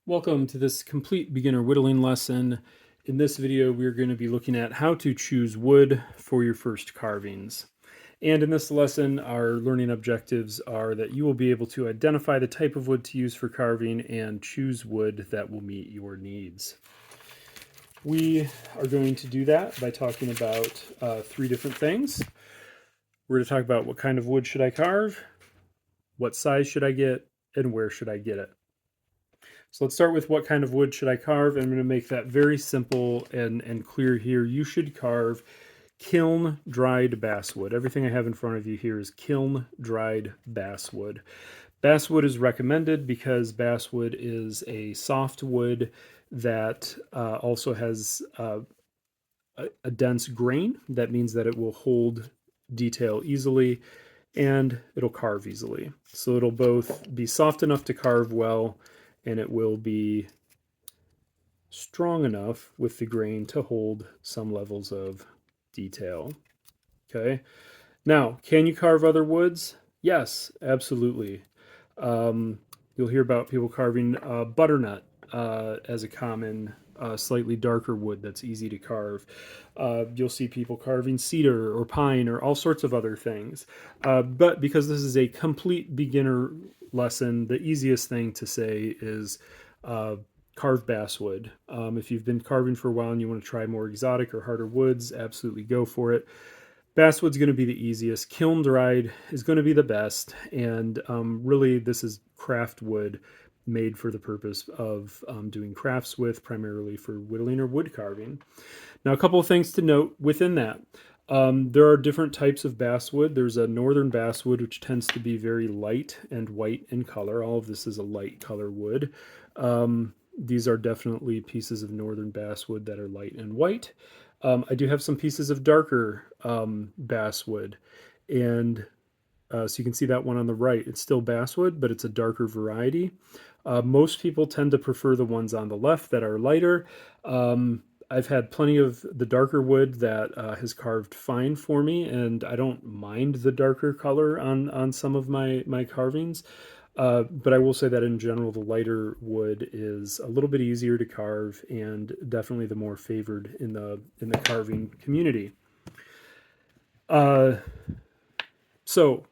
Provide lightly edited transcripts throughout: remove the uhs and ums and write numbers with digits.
Welcome to this complete beginner whittling lesson. In this video, we're going to be looking at how to choose wood for your first carvings. And in this lesson, our learning objectives are that you will be able to identify the type of wood to use for carving and choose wood that will meet your needs. We are going to do that by talking about three different things. We're going to talk about what kind of wood should I carve, what size should I get, and where should I get it. So let's start with what kind of wood should I carve. I'm going to make that very simple and clear here. You should carve kiln-dried basswood. Everything I have in front of you here is kiln-dried basswood. Basswood is recommended because basswood is a soft wood that also has a dense grain. That means that it will hold detail easily and it'll carve easily. So it'll both be soft enough to carve well, and it will be strong enough with the grain to hold some levels of detail. Okay. Now, can you carve other woods? Yes, absolutely. You'll hear about people carving butternut as a common slightly darker wood that's easy to carve. You'll see people carving cedar or pine or all sorts of other things. But because this is a complete beginner lesson, the easiest thing to say is carve basswood. If you've been carving for a while and you want to try more exotic or harder woods, absolutely go for it. Basswood's going to be the easiest. Kiln-dried is going to be the best. And really, this is craft wood made for the purpose of doing crafts with, primarily for whittling or wood carving. Now, a couple of things to note within that. There are different types of basswood. There's a northern basswood, which tends to be very light and white in color. All of this is a light color wood. These are definitely pieces of northern basswood that are light and white. I do have some pieces of darker basswood, and so you can see that one on the right. It's still basswood, but it's a darker variety. Most people tend to prefer the ones on the left that are lighter. I've had plenty of the darker wood that has carved fine for me, and I don't mind the darker color on some of my carvings. But I will say that in general, the lighter wood is a little bit easier to carve and definitely the more favored in the carving community. So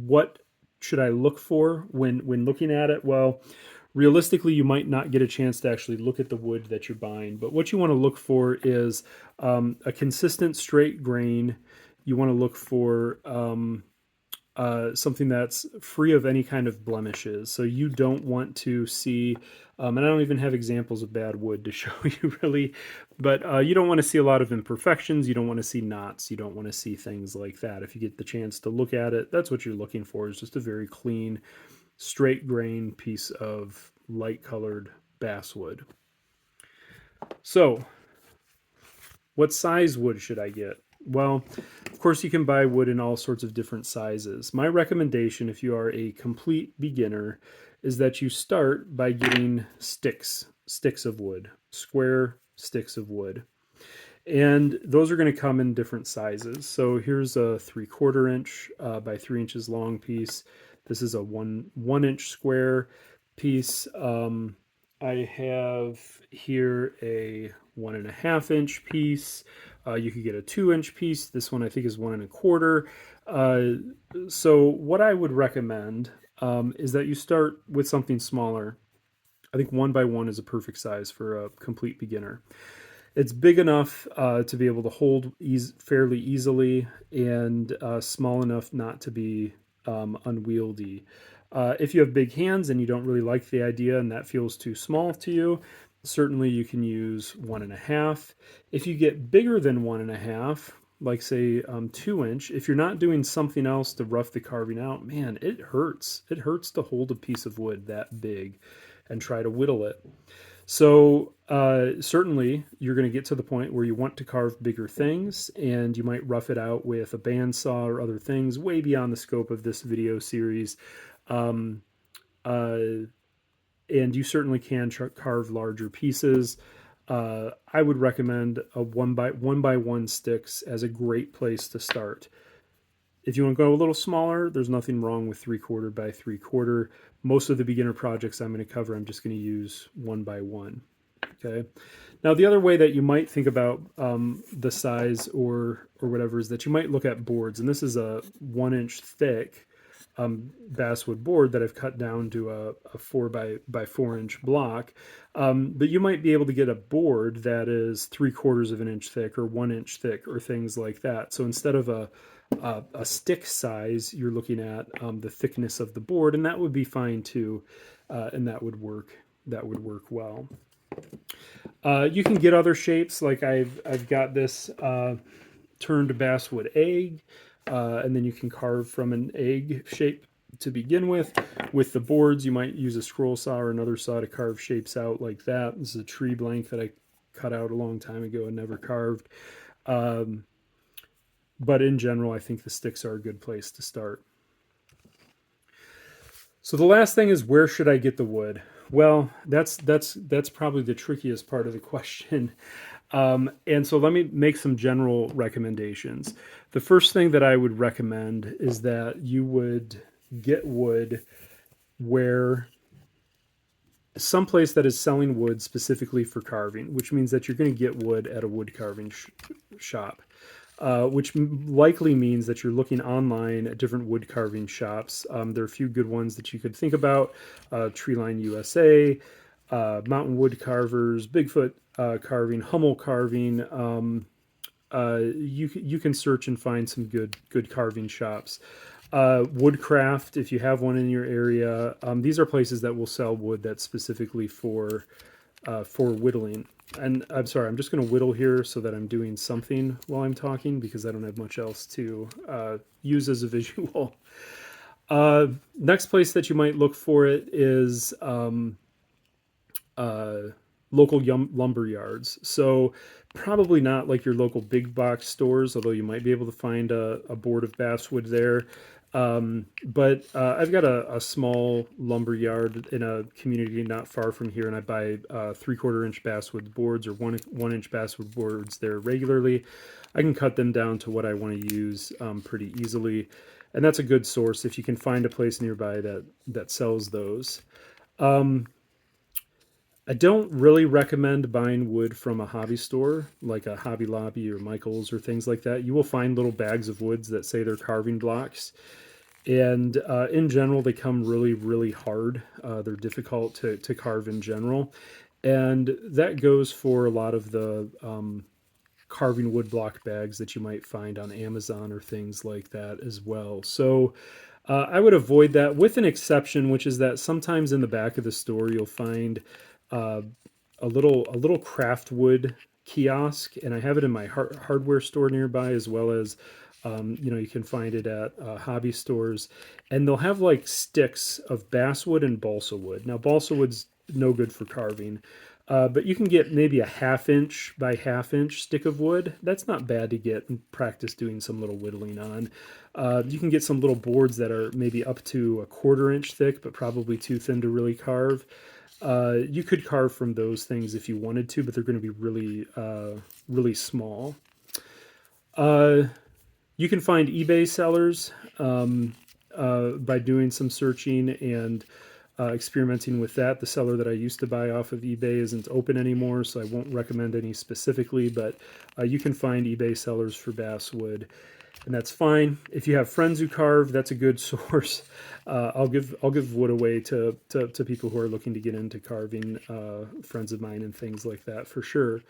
what should I look for when looking at it? Well, realistically, you might not get a chance to actually look at the wood that you're buying, but what you want to look for is a consistent straight grain. You want to look for something that's free of any kind of blemishes. So you don't want to see, and I don't even have examples of bad wood to show you really, but you don't want to see a lot of imperfections. You don't want to see knots. You don't want to see things like that. If you get the chance to look at it, that's what you're looking for, is just a very clean, straight grain piece of light colored basswood. So what size wood should I get? Well, of course, you can buy wood in all sorts of different sizes. My recommendation, if you are a complete beginner, is that you start by getting sticks of wood, square sticks of wood. And those are going to come in different sizes. So here's a 3/4 inch by 3 inches long piece. This is a one inch square piece. I have here a 1.5 inch piece. You could get a 2 inch piece. This one I think is 1 1/4. So what I would recommend is that you start with something smaller. I think 1 by 1 is a perfect size for a complete beginner. It's big enough to be able to hold fairly easily, and small enough not to be unwieldy. If you have big hands and you don't really like the idea and that feels too small to you, certainly you can use 1.5. If you get bigger than 1.5, like say 2 inch, if you're not doing something else to rough the carving out, man, it hurts. It hurts to hold a piece of wood that big and try to whittle it. So certainly you're going to get to the point where you want to carve bigger things, and you might rough it out with a bandsaw or other things way beyond the scope of this video series. Um, and you certainly can carve larger pieces. I would recommend a one by one sticks as a great place to start. If you want to go a little smaller, there's nothing wrong with 3/4 by 3/4. Most of the beginner projects I'm going to cover, I'm just going to use 1 by 1. Okay. Now, the other way that you might think about the size or whatever is that you might look at boards, and this is a 1-inch thick basswood board that I've cut down to a 4 by 4-inch block. But you might be able to get a board that is 3/4 of an inch thick or 1 inch thick or things like that. So instead of a stick size, you're looking at the thickness of the board, and that would be fine too, and that would work. That would work well. You can get other shapes, like I've got this turned basswood egg, and then you can carve from an egg shape to begin with. With the boards, you might use a scroll saw or another saw to carve shapes out like that. This is a tree blank that I cut out a long time ago and never carved. But in general, I think the sticks are a good place to start. So the last thing is, where should I get the wood? Well, that's probably the trickiest part of the question. And so let me make some general recommendations. The first thing that I would recommend is that you would get wood where someplace that is selling wood specifically for carving, which means that you're going to get wood at a wood carving shop. Which likely means that you're looking online at different wood carving shops. There are a few good ones that you could think about: Treeline USA, Mountain Wood Carvers, Bigfoot Carving, Hummel Carving. You can search and find some good carving shops. Woodcraft, if you have one in your area, these are places that will sell wood that's specifically for whittling. And I'm sorry, I'm just going to whittle here so that I'm doing something while I'm talking, because I don't have much else to use as a visual. Next place that you might look for it is local lumber yards. So probably not like your local big box stores, although you might be able to find a board of basswood there. But I've got a small lumber yard in a community not far from here, and I buy 3/4 inch basswood boards or 1 inch basswood boards there regularly. I can cut them down to what I want to use pretty easily, and that's a good source if you can find a place nearby that sells those. I don't really recommend buying wood from a hobby store like a Hobby Lobby or Michael's or things like that. You will find little bags of woods that say they're carving blocks. And in general, they come really, really hard. They're difficult to carve in general. And that goes for a lot of the carving wood block bags that you might find on Amazon or things like that as well. So I would avoid that, with an exception, which is that sometimes in the back of the store you'll find a little craft wood kiosk, and I have it in my hardware store nearby, as well as you can find it at hobby stores, and they'll have like sticks of basswood and balsa wood. Now, balsa wood's no good for carving, but you can get maybe a 1/2 inch by 1/2 inch stick of wood. That's not bad to get and practice doing some little whittling on. You can get some little boards that are maybe up to a 1/4 inch thick, but probably too thin to really carve. You could carve from those things if you wanted to, but they're going to be really, really small. You can find eBay sellers by doing some searching and experimenting with that. The seller that I used to buy off of eBay isn't open anymore, so I won't recommend any specifically, but you can find eBay sellers for basswood, and that's fine. If you have friends who carve, that's a good source. I'll give wood away to people who are looking to get into carving, friends of mine and things like that, for sure.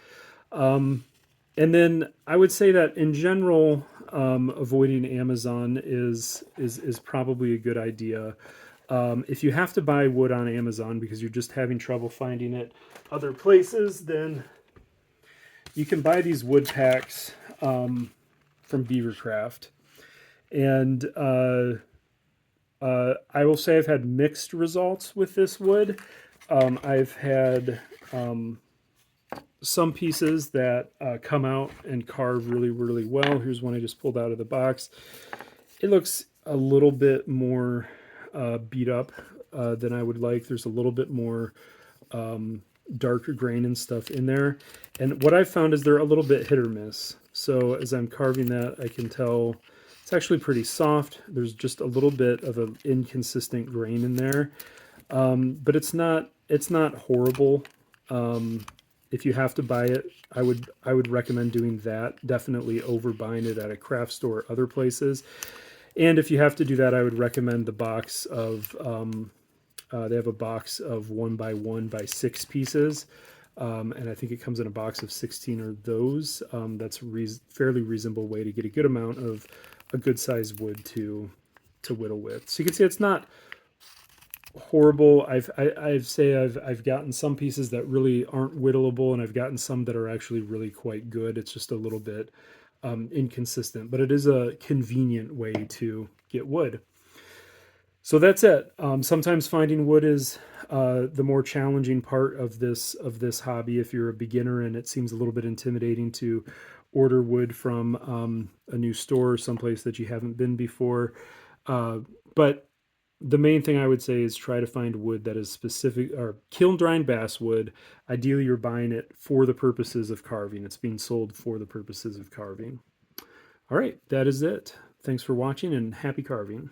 And then I would say that in general, avoiding Amazon is probably a good idea. If you have to buy wood on Amazon because you're just having trouble finding it other places, then you can buy these wood packs from Beavercraft. And I will say I've had mixed results with this wood. I've had some pieces that come out and carve really, really well. Here's one I just pulled out of the box. It looks a little bit more beat up than I would like. There's a little bit more darker grain and stuff in there. And what I've found is they're a little bit hit or miss. So as I'm carving that, I can tell It's actually pretty soft. There's just a little bit of an inconsistent grain in there, but it's not horrible. If you have to buy it, I would recommend doing that. Definitely over buying it at a craft store or other places. And if you have to do that, I would recommend the box of. They have a box of 1 by 1 by 6 pieces, and I think it comes in a box of 16 of those. That's fairly reasonable way to get a good amount of a good size wood to whittle with. So you can see it's not horrible. I've gotten some pieces that really aren't whittleable, and I've gotten some that are actually really quite good. It's just a little bit inconsistent, but it is a convenient way to get wood. So that's it. Sometimes finding wood is the more challenging part of this hobby. If you're a beginner and it seems a little bit intimidating to order wood from a new store or someplace that you haven't been before, but the main thing I would say is try to find wood that is specific, or kiln-dried basswood. Ideally, you're buying it for the purposes of carving. It's being sold for the purposes of carving. All right, that is it. Thanks for watching and happy carving.